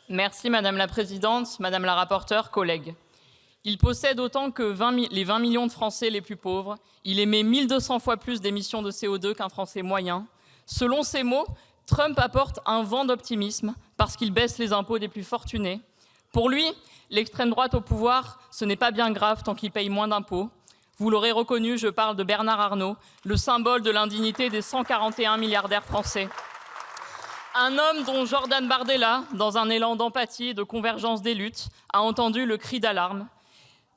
Merci Madame la Présidente, Madame la rapporteure, collègues. Il possède autant que les 20 millions de Français les plus pauvres. Il émet 1200 fois plus d'émissions de CO2 qu'un Français moyen. Selon ses mots, Trump apporte un vent d'optimisme parce qu'il baisse les impôts des plus fortunés. Pour lui, l'extrême droite au pouvoir, ce n'est pas bien grave tant qu'il paye moins d'impôts. Vous l'aurez reconnu, je parle de Bernard Arnault, le symbole de l'indignité des 141 milliardaires français. Un homme dont Jordan Bardella, dans un élan d'empathie et de convergence des luttes, a entendu le cri d'alarme.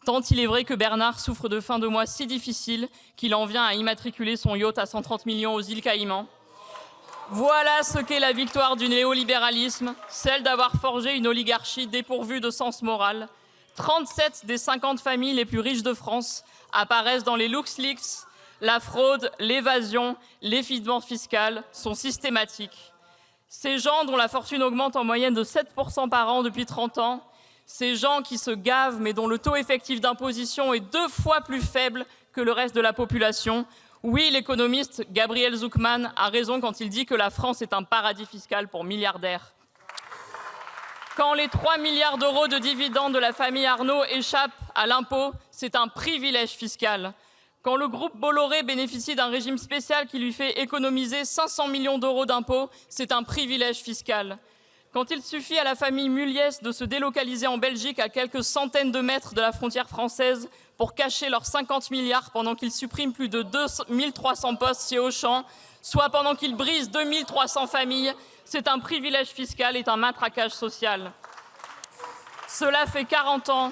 Tant il est vrai que Bernard souffre de fins de mois si difficiles qu'il en vient à immatriculer son yacht à 130 millions aux îles Caïmans. Voilà ce qu'est la victoire du néolibéralisme, celle d'avoir forgé une oligarchie dépourvue de sens moral. 37 des 50 familles les plus riches de France apparaissent dans les LuxLeaks. La fraude, l'évasion, l'effidement fiscal sont systématiques. Ces gens dont la fortune augmente en moyenne de 7% par an depuis 30 ans, ces gens qui se gavent mais dont le taux effectif d'imposition est 2 fois plus faible que le reste de la population. Oui, l'économiste Gabriel Zucman a raison quand il dit que la France est un paradis fiscal pour milliardaires. Quand les 3 milliards d'euros de dividendes de la famille Arnault échappent à l'impôt, c'est un privilège fiscal. Quand le groupe Bolloré bénéficie d'un régime spécial qui lui fait économiser 500 millions d'euros d'impôts, c'est un privilège fiscal. Quand il suffit à la famille Mulliez de se délocaliser en Belgique à quelques centaines de mètres de la frontière française pour cacher leurs 50 milliards pendant qu'ils suppriment plus de 2300 postes chez Auchan, soit pendant qu'ils brisent 2300 familles, c'est un privilège fiscal et un matraquage social. Cela fait 40 ans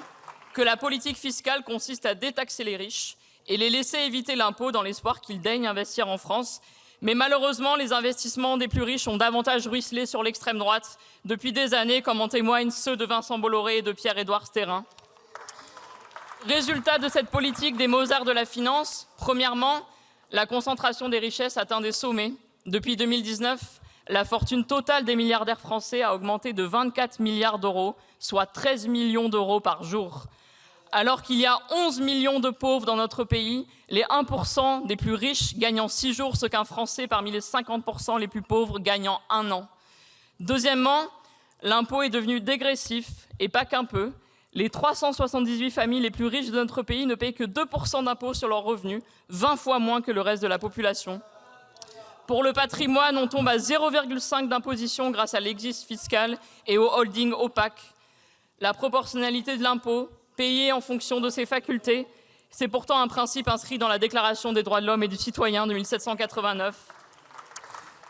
que la politique fiscale consiste à détaxer les riches et les laisser éviter l'impôt dans l'espoir qu'ils daignent investir en France. Mais malheureusement, les investissements des plus riches ont davantage ruisselé sur l'extrême droite depuis des années, comme en témoignent ceux de Vincent Bolloré et de Pierre-Édouard Stérin. Résultat de cette politique des Mozart de la finance, premièrement, la concentration des richesses atteint des sommets. Depuis 2019, la fortune totale des milliardaires français a augmenté de 24 milliards d'euros, soit 13 millions d'euros par jour. Alors qu'il y a 11 millions de pauvres dans notre pays, les 1% des plus riches gagnent en 6 jours ce qu'un Français parmi les 50% les plus pauvres gagne en 1 an. Deuxièmement, l'impôt est devenu dégressif, et pas qu'un peu. Les 378 familles les plus riches de notre pays ne payent que 2% d'impôts sur leurs revenus, 20 fois moins que le reste de la population. Pour le patrimoine, on tombe à 0,5 d'imposition grâce à l'exit fiscal et aux holdings opaques. La proportionnalité de l'impôt, payé en fonction de ses facultés, c'est pourtant un principe inscrit dans la Déclaration des droits de l'homme et du citoyen de 1789.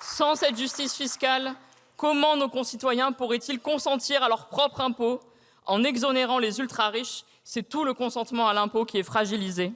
Sans cette justice fiscale, comment nos concitoyens pourraient-ils consentir à leur propre impôt en exonérant les ultra-riches? C'est tout le consentement à l'impôt qui est fragilisé.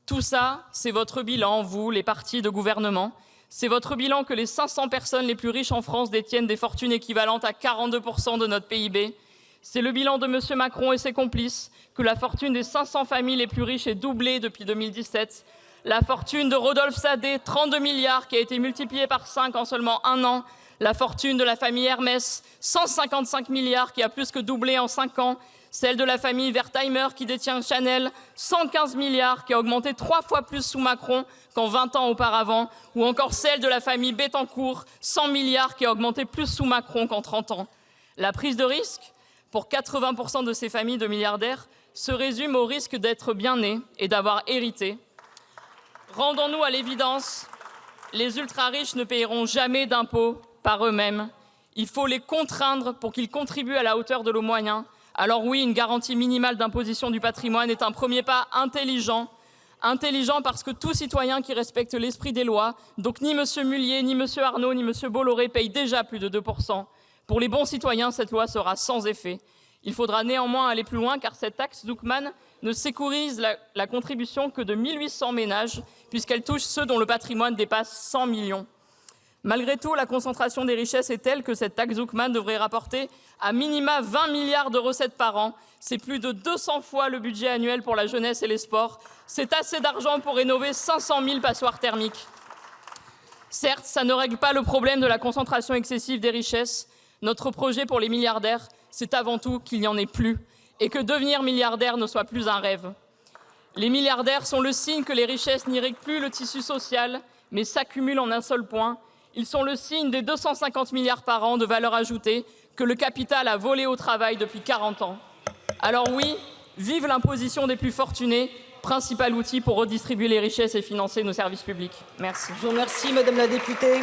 Tout ça, c'est votre bilan, vous, les partis de gouvernement. C'est votre bilan que les 500 personnes les plus riches en France détiennent des fortunes équivalentes à 42% de notre PIB. C'est le bilan de M. Macron et ses complices que la fortune des 500 familles les plus riches est doublée depuis 2017. La fortune de Rodolphe Sadé, 32 milliards, qui a été multipliée par 5 en seulement 1 an. La fortune de la famille Hermès, 155 milliards, qui a plus que doublé en 5 ans. Celle de la famille Wertheimer, qui détient Chanel, 115 milliards, qui a augmenté 3 fois plus sous Macron qu'en 20 ans auparavant. Ou encore celle de la famille Bettencourt, 100 milliards, qui a augmenté plus sous Macron qu'en 30 ans. La prise de risque pour 80% de ces familles de milliardaires se résume au risque d'être bien nés et d'avoir hérité. Rendons-nous à l'évidence, les ultra-riches ne paieront jamais d'impôts par eux-mêmes. Il faut les contraindre pour qu'ils contribuent à la hauteur de leurs moyens. Alors oui, une garantie minimale d'imposition du patrimoine est un premier pas intelligent. Intelligent parce que tout citoyen qui respecte l'esprit des lois, donc ni M. Mulliez, ni M. Arnault, ni M. Bolloré, paye déjà plus de 2%. Pour les bons citoyens, cette loi sera sans effet. Il faudra néanmoins aller plus loin car cette taxe Zucman ne sécurise la contribution que de 1800 ménages puisqu'elle touche ceux dont le patrimoine dépasse 100 millions. Malgré tout, la concentration des richesses est telle que cette taxe Zucman devrait rapporter à minima 20 milliards de recettes par an. C'est plus de 200 fois le budget annuel pour la jeunesse et les sports. C'est assez d'argent pour rénover 500 000 passoires thermiques. Certes, ça ne règle pas le problème de la concentration excessive des richesses. Notre projet pour les milliardaires, c'est avant tout qu'il n'y en ait plus et que devenir milliardaire ne soit plus un rêve. Les milliardaires sont le signe que les richesses n'irriguent plus le tissu social, mais s'accumulent en un seul point. Ils sont le signe des 250 milliards par an de valeur ajoutée que le capital a volé au travail depuis 40 ans. Alors oui, vive l'imposition des plus fortunés, principal outil pour redistribuer les richesses et financer nos services publics. Merci. Je vous remercie, Madame la députée.